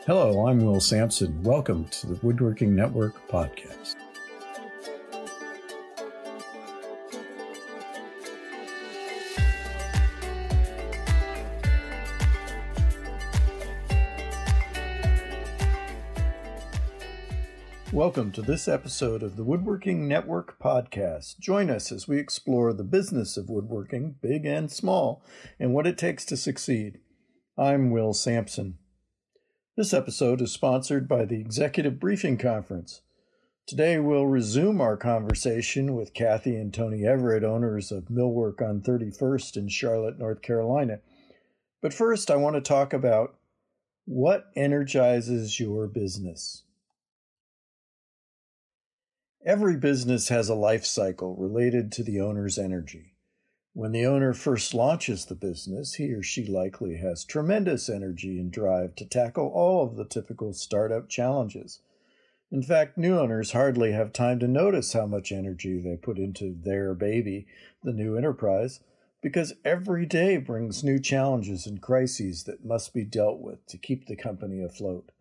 Hello, I'm Will Sampson. Welcome to the Woodworking Network podcast. Welcome to this episode of the Woodworking Network podcast. Join us as we explore the business of woodworking, big and small, and what it takes to succeed. I'm Will Sampson. This episode is sponsored by the Executive Briefing Conference. Today we'll resume our conversation with Kathy and Tony Everett, owners of Millwork on 31st in Charlotte, North Carolina. But first I want to talk about what energizes your business. Every business has a life cycle related to the owner's energy. When the owner first launches the business, he or she likely has tremendous energy and drive to tackle all of the typical startup challenges. In fact, new owners hardly have time to notice how much energy they put into their baby, the new enterprise, because every day brings new challenges and crises that must be dealt with to keep the company afloat.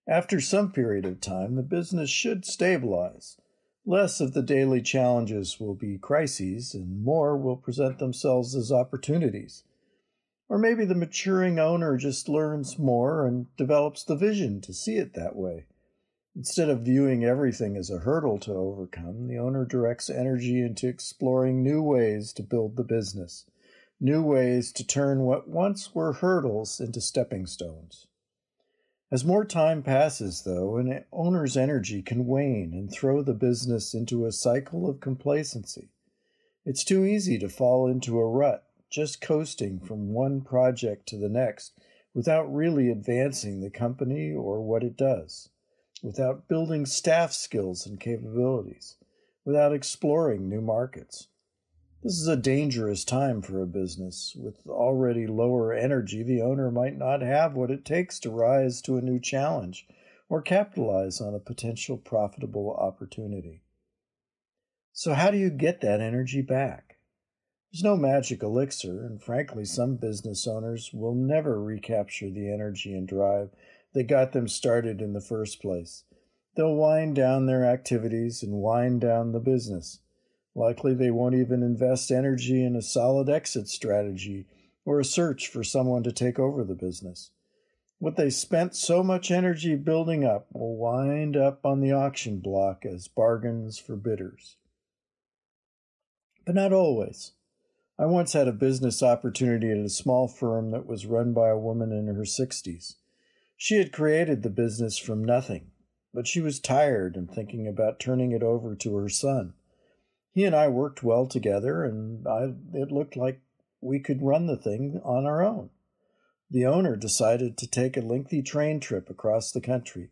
After some period of time, the business should stabilize. Less of the daily challenges will be crises, and more will present themselves as opportunities. Or maybe the maturing owner just learns more and develops the vision to see it that way. Instead of viewing everything as a hurdle to overcome, the owner directs energy into exploring new ways to build the business, new ways to turn what once were hurdles into stepping stones. As more time passes, though, an owner's energy can wane and throw the business into a cycle of complacency. It's too easy to fall into a rut, just coasting from one project to the next without really advancing the company or what it does, without building staff skills and capabilities, without exploring new markets. This is a dangerous time for a business. With already lower energy, the owner might not have what it takes to rise to a new challenge or capitalize on a potential profitable opportunity. So how do you get that energy back? There's no magic elixir, and frankly, some business owners will never recapture the energy and drive that got them started in the first place. They'll wind down their activities and wind down the business. Likely they won't even invest energy in a solid exit strategy or a search for someone to take over the business. What they spent so much energy building up will wind up on the auction block as bargains for bidders. But not always. I once had a business opportunity at a small firm that was run by a woman in her 60s. She had created the business from nothing, but she was tired and thinking about turning it over to her son. He and I worked well together, and it looked like we could run the thing on our own. The owner decided to take a lengthy train trip across the country,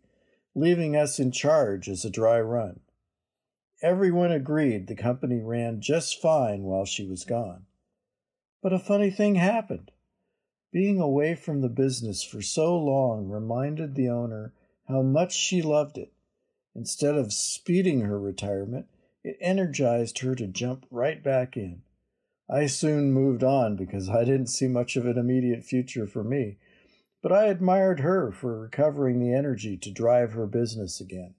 leaving us in charge as a dry run. Everyone agreed the company ran just fine while she was gone. But a funny thing happened. Being away from the business for so long reminded the owner how much she loved it. Instead of speeding her retirement, it energized her to jump right back in. I soon moved on because I didn't see much of an immediate future for me, but I admired her for recovering the energy to drive her business again.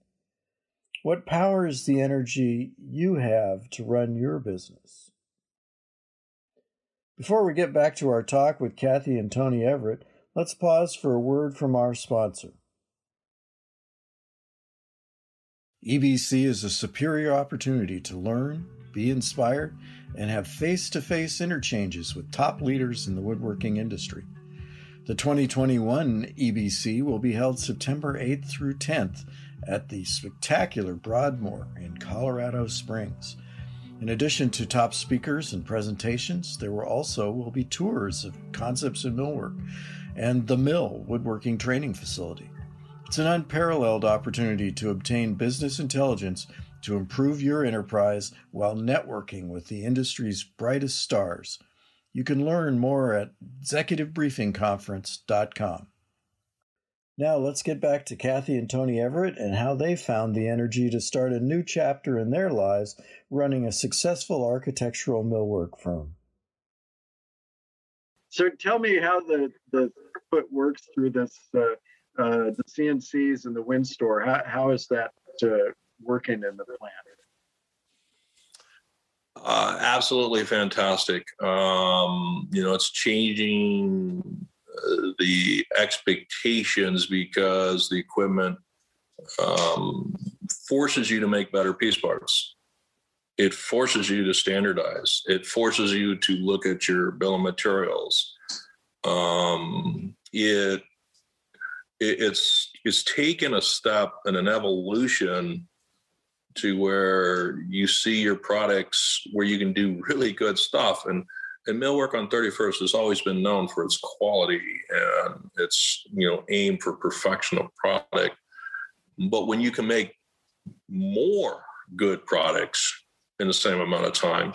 What powers the energy you have to run your business? Before we get back to our talk with Kathy and Tony Everett, let's pause for a word from our sponsor. EBC is a superior opportunity to learn, be inspired, and have face-to-face interchanges with top leaders in the woodworking industry. The 2021 EBC will be held September 8th through 10th at the spectacular Broadmoor in Colorado Springs. In addition to top speakers and presentations, there will be tours of Concepts in Millwork and the Mill Woodworking Training Facility. It's an unparalleled opportunity to obtain business intelligence to improve your enterprise while networking with the industry's brightest stars. You can learn more at executivebriefingconference.com. Now let's get back to Kathy and Tony Everett and how they found the energy to start a new chapter in their lives running a successful architectural millwork firm. So tell me how the foot works through this the CNCs and the WinStore, how is that working in the plant? Absolutely fantastic. It's changing the expectations because the equipment forces you to make better piece parts. It forces you to standardize. It forces you to look at your bill of materials. It's taken a step and an evolution to where you see your products where you can do really good stuff. And Millwork on 31st has always been known for its quality and its, aim for perfection of product. But when you can make more good products in the same amount of time,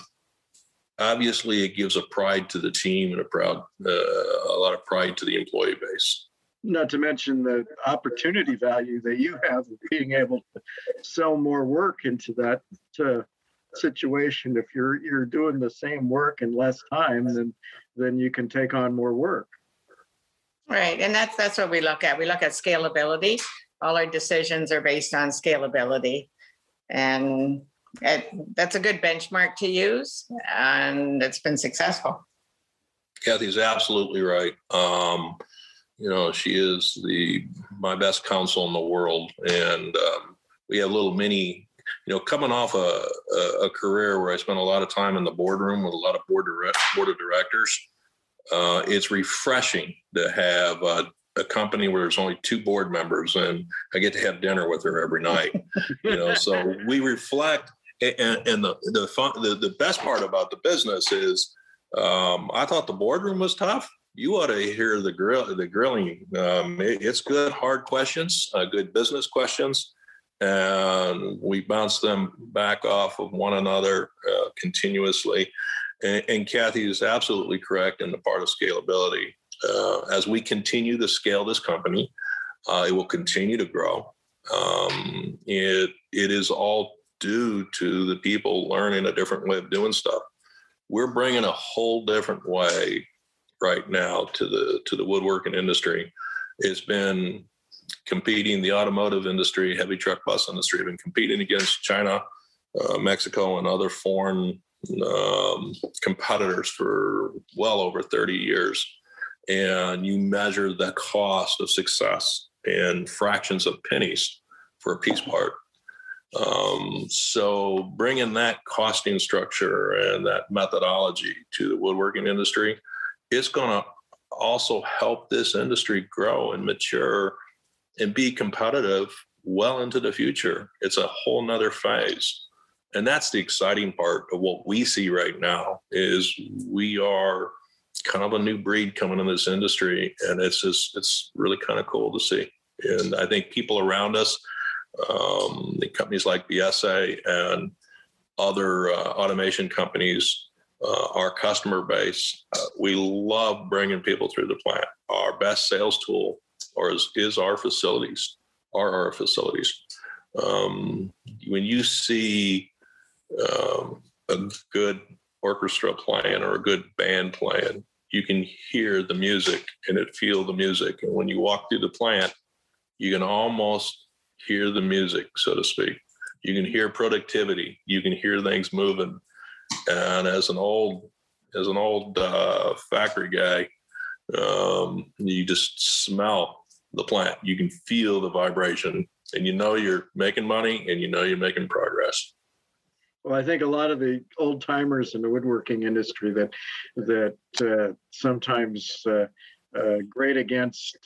obviously it gives a pride to the team and a lot of pride to the employee base. Not to mention the opportunity value that you have of being able to sell more work into that situation. If you're doing the same work in less time, then you can take on more work. Right, and that's what we look at. We look at scalability. All our decisions are based on scalability, and that's a good benchmark to use, and it's been successful. Kathy's absolutely right. She is my best counsel in the world. And we have little mini, coming off a career where I spent a lot of time in the boardroom with a lot of board of directors. It's refreshing to have a company where there's only 2 board members and I get to have dinner with her every night. So we reflect. And the best part about the business is I thought the boardroom was tough. You ought to hear the grilling. It's good, hard questions, good business questions, and we bounce them back off of one another continuously. And Kathy is absolutely correct in the part of scalability. As we continue to scale this company, it will continue to grow. It is all due to the people learning a different way of doing stuff. We're bringing a whole different way right now to the woodworking industry. It's been competing, the automotive industry, heavy truck bus industry, have been competing against China, Mexico, and other foreign competitors for well over 30 years. And you measure the cost of success in fractions of pennies for a piece part. So bringing that costing structure and that methodology to the woodworking industry, it's going to also help this industry grow and mature and be competitive well into the future. It's a whole nother phase. And that's the exciting part of what we see right now is we are kind of a new breed coming in this industry. And it's really kind of cool to see. And I think people around us, the companies like BSA and other automation companies, our customer base, we love bringing people through the plant. Our best sales tool is our facilities. When you see a good orchestra playing or a good band playing, you can hear the music and feel the music. And when you walk through the plant, you can almost hear the music, so to speak. You can hear productivity. You can hear things moving. And as an old factory guy, you just smell the plant. You can feel the vibration, and you're making money, and you're making progress. Well, I think a lot of the old timers in the woodworking industry that sometimes grate against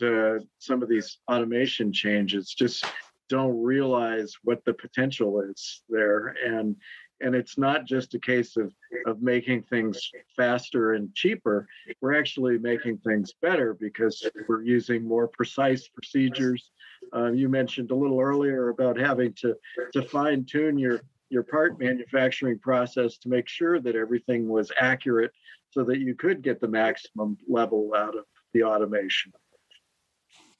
some of these automation changes just don't realize what the potential is there. And it's not just a case of making things faster and cheaper. We're actually making things better because we're using more precise procedures. You mentioned a little earlier about having to fine tune your part manufacturing process to make sure that everything was accurate so that you could get the maximum level out of the automation.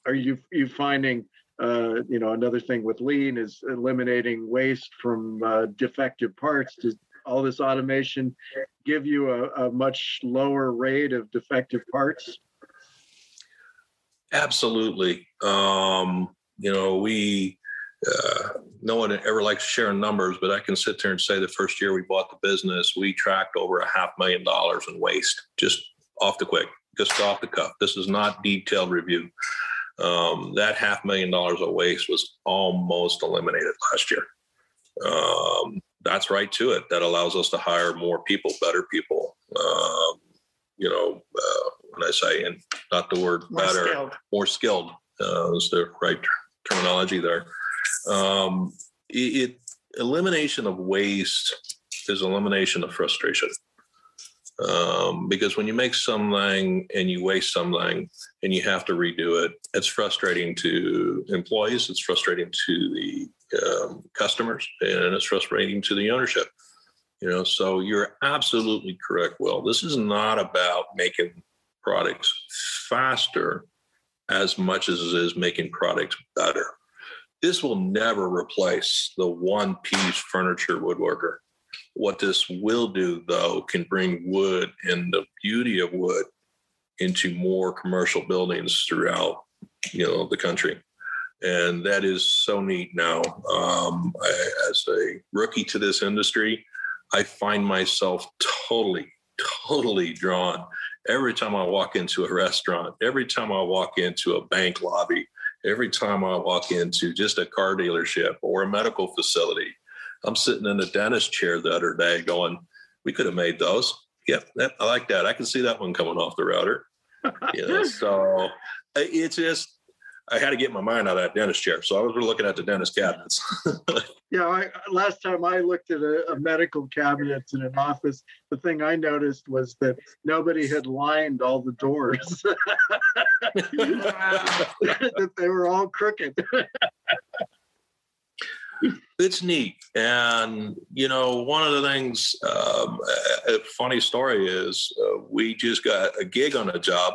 Are you finding another thing with lean is eliminating waste from defective parts? Does all this automation give you a much lower rate of defective parts? Absolutely. We no one ever likes sharing numbers, but I can sit there and say the first year we bought the business, we tracked over $500,000 in waste, just off the cuff. This is not detailed review. That $500,000 of waste was almost eliminated last year. That's right to it. That allows us to hire more people, better people. When I say, and not the word More better, skilled. more skilled is the right terminology there. Elimination of waste is elimination of frustration. Because when you make something and you waste something and you have to redo it, it's frustrating to employees, it's frustrating to the customers, and it's frustrating to the ownership. So you're absolutely correct, Will. This is not about making products faster as much as it is making products better. This will never replace the one-piece furniture woodworker. What this will do, though, can bring wood and the beauty of wood into more commercial buildings throughout, the country. And that is so neat now. As a rookie to this industry, I find myself totally drawn every time I walk into a restaurant, every time I walk into a bank lobby, every time I walk into just a car dealership or a medical facility. I'm sitting in a dentist chair the other day going, we could have made those. Yep, I like that. I can see that one coming off the router. So it's just, I had to get my mind out of that dentist chair. So I was looking at the dentist cabinets. Last time I looked at a medical cabinet in an office, the thing I noticed was that nobody had lined all the doors. That they were all crooked. It's neat. And, one of the things, a funny story is we just got a gig on a job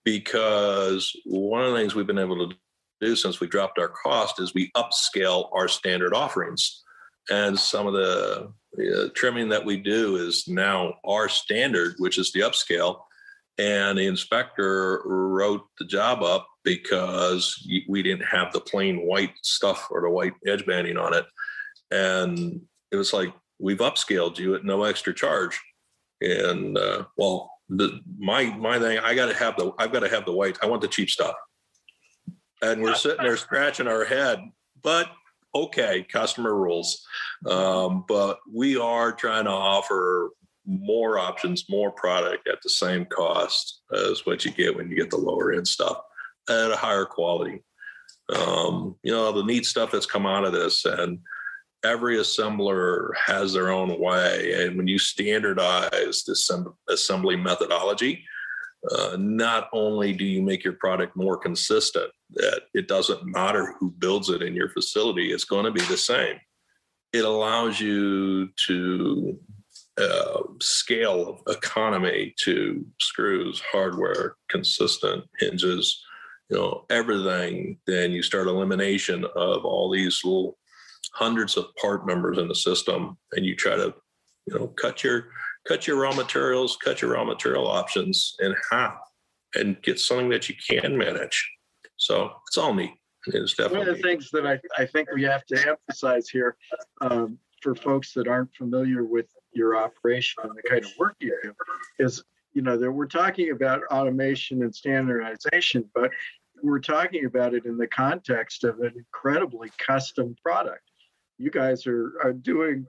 because one of the things we've been able to do since we dropped our cost is we upscale our standard offerings. And some of the trimming that we do is now our standard, which is the upscale. And the inspector wrote the job up because we didn't have the plain white stuff or the white edge banding on it. And it was like, we've upscaled you at no extra charge. And my thing, I've got to have the white. I want the cheap stuff. And we're sitting there scratching our head, but okay, customer rules. But we are trying to offer more options, more product at the same cost as what you get when you get the lower end stuff at a higher quality. The neat stuff that's come out of this, and every assembler has their own way. And when you standardize this assembly methodology, not only do you make your product more consistent, that it doesn't matter who builds it in your facility, it's going to be the same. It allows you to scale of economy to screws, hardware, consistent hinges, everything. Then you start elimination of all these little hundreds of part numbers in the system, and you try to, cut your raw materials, cut your raw material options in half, and get something that you can manage. So it's all neat. It's definitely one of the things that I think we have to emphasize here for folks that aren't familiar with your operation and the kind of work you do is, that we're talking about automation and standardization, but we're talking about it in the context of an incredibly custom product. You guys are doing,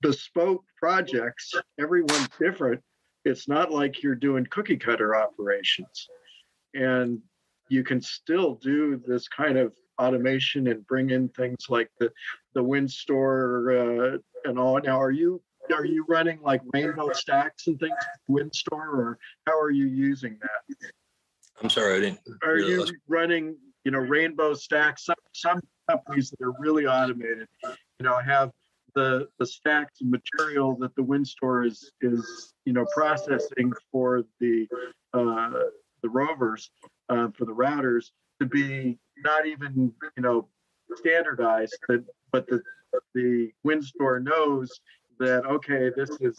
bespoke projects. Everyone's different. It's not like you're doing cookie cutter operations. And you can still do this kind of automation and bring in things like the WinStore and all. Now, are you running like rainbow stacks and things with WinStore, or how are you using that? I'm sorry, I didn't. Are you running, rainbow stacks? Some companies that are really automated, have the stacks of material that the WinStore is processing for the rovers, for the routers, to be not even standardized, but the WinStore knows that, okay, this is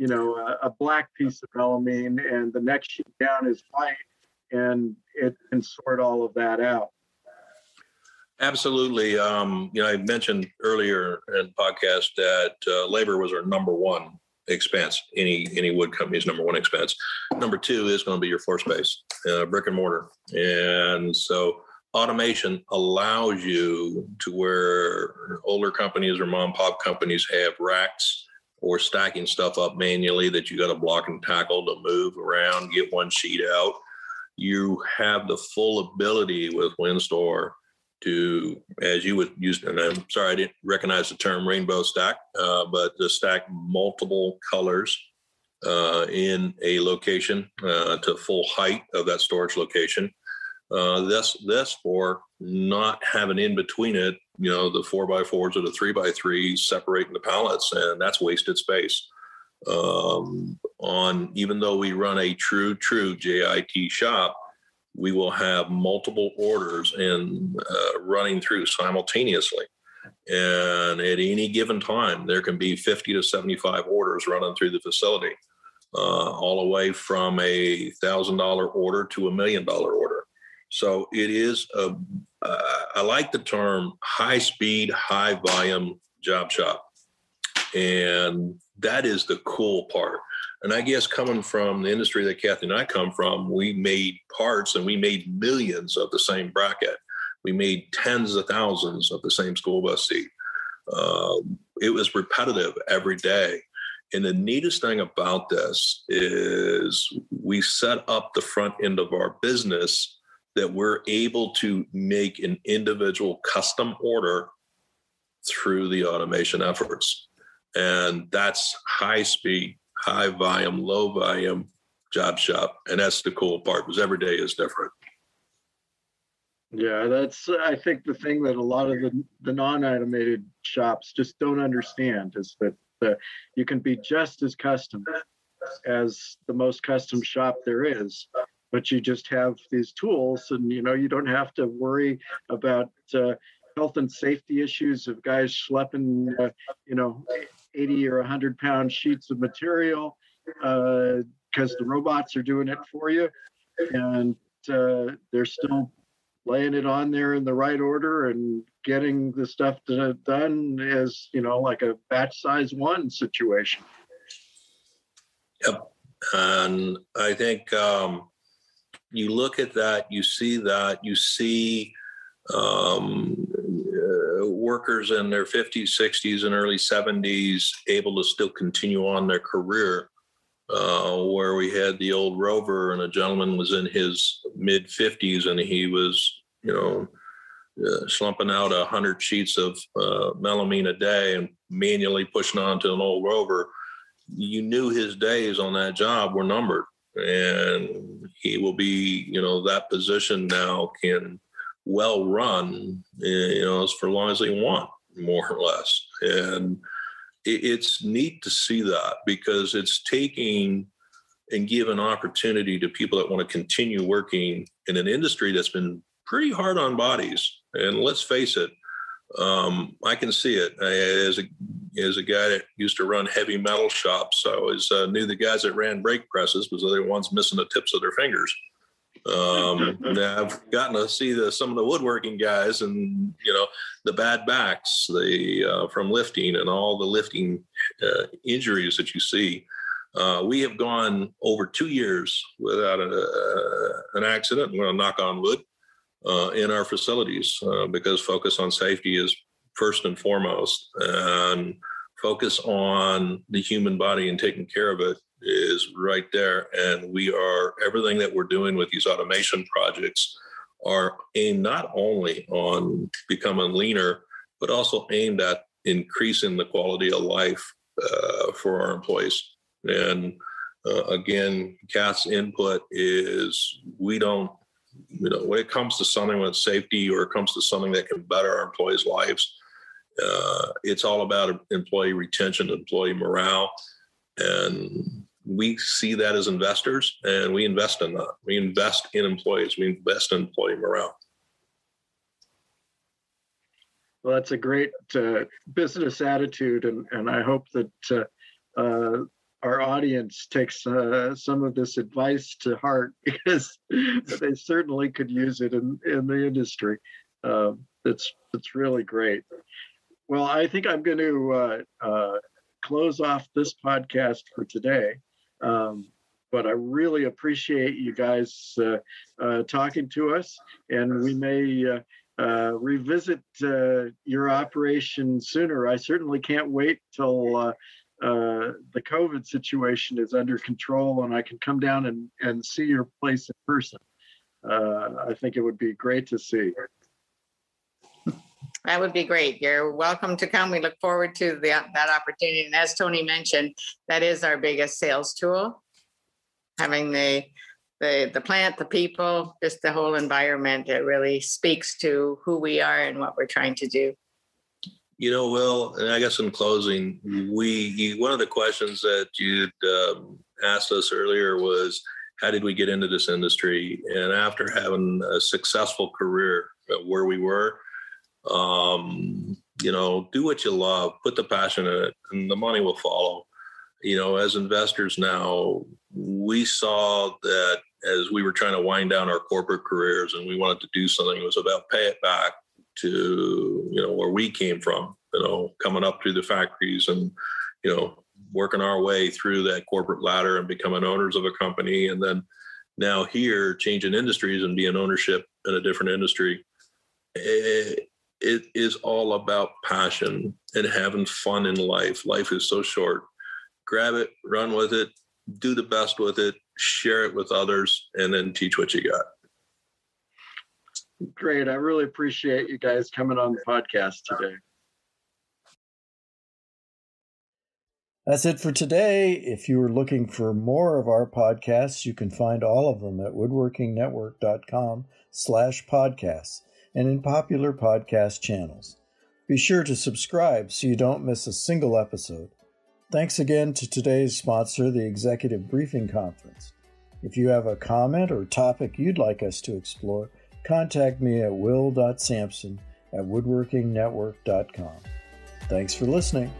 a black piece of melamine and the next sheet down is white, and it can sort all of that out. Absolutely. I mentioned earlier in the podcast that labor was our number one expense. Any wood company's number one expense. Number two is going to be your floor space, brick and mortar. And so automation allows you to where older companies or mom and pop companies have racks or stacking stuff up manually that you got to block and tackle to move around, get one sheet out. You have the full ability with WinStore to, as you would use, and I'm sorry, I didn't recognize the term rainbow stack, but to stack multiple colors in a location to full height of that storage location. This for not having in between it, the 4x4s or the 3x3s separating the pallets, and that's wasted space. Even though we run a true JIT shop, we will have multiple orders and running through simultaneously. And at any given time, there can be 50 to 75 orders running through the facility, all the way from a $1,000 order to $1 million order. So it is I like the term high speed, high volume job shop. And that is the cool part. And I guess coming from the industry that Kathy and I come from, we made parts and we made millions of the same bracket. We made tens of thousands of the same school bus seat. It was repetitive every day. And the neatest thing about this is we set up the front end of our business that we're able to make an individual custom order through the automation efforts. And that's high speed, high volume, low volume job shop. And that's the cool part, because every day is different. Yeah, that's, I think, the thing that a lot of the non-automated shops just don't understand is that you can be just as custom as the most custom shop there is, but you just have these tools, and you don't have to worry about health and safety issues of guys schlepping 80 or 100-pound sheets of material because the robots are doing it for you, and they're still laying it on there in the right order and getting the stuff done as like a batch size one situation. Yep. And I think you look at that, you see workers in their 50s, 60s, and early 70s able to still continue on their career, where we had the old Rover, and a gentleman was in his mid 50s and he was, slumping out 100 sheets of melamine a day and manually pushing onto an old Rover. You knew his days on that job were numbered, and he will be, that position now can well run, for as long as they want, more or less. And it's neat to see that, because it's taking and giving opportunity to people that want to continue working in an industry that's been pretty hard on bodies. And let's face it, I can see it. As a guy that used to run heavy metal shops, I always knew the guys that ran brake presses because they're the ones missing the tips of their fingers. I've gotten to see some of the woodworking guys, and the bad backs, from lifting and all the lifting injuries that you see. We have gone over 2 years without an accident. I'm going to knock on wood in our facilities because focus on safety is first and foremost, and focus on the human body and taking care of it is right there. And everything that we're doing with these automation projects are aimed not only on becoming leaner, but also aimed at increasing the quality of life for our employees. And again, Kath's input is we don't, when it comes to something with safety, or it comes to something that can better our employees' lives, it's all about employee retention, employee morale. And we see that as investors, and we invest in that. We invest in employees. We invest in employee morale. Well, that's a great business attitude, and I hope that our audience takes some of this advice to heart, because they certainly could use it in the industry. It's really great. Well, I think I'm going to close off this podcast for today. But I really appreciate you guys talking to us, and we may revisit your operation sooner. I certainly can't wait till the COVID situation is under control and I can come down and see your place in person. I think it would be great to see. That would be great. You're welcome to come. We look forward to that opportunity. And as Tony mentioned, that is our biggest sales tool. Having the plant, the people, just the whole environment, it really speaks to who we are and what we're trying to do. Will, and I guess in closing, one of the questions that you'd asked us earlier was, how did we get into this industry? And after having a successful career where we were, do what you love, put the passion in it, and the money will follow. As investors now, we saw that as we were trying to wind down our corporate careers and we wanted to do something, it was about pay it back to, where we came from, coming up through the factories and, working our way through that corporate ladder and becoming owners of a company. And then now here, changing industries and being ownership in a different industry. It is all about passion and having fun in life. Life is so short. Grab it, run with it, do the best with it, share it with others, and then teach what you got. Great. I really appreciate you guys coming on the podcast today. That's it for today. If you are looking for more of our podcasts, you can find all of them at woodworkingnetwork.com/podcasts and in popular podcast channels. Be sure to subscribe so you don't miss a single episode. Thanks again to today's sponsor, the Executive Briefing Conference. If you have a comment or topic you'd like us to explore, contact me at will.sampson@woodworkingnetwork.com. Thanks for listening.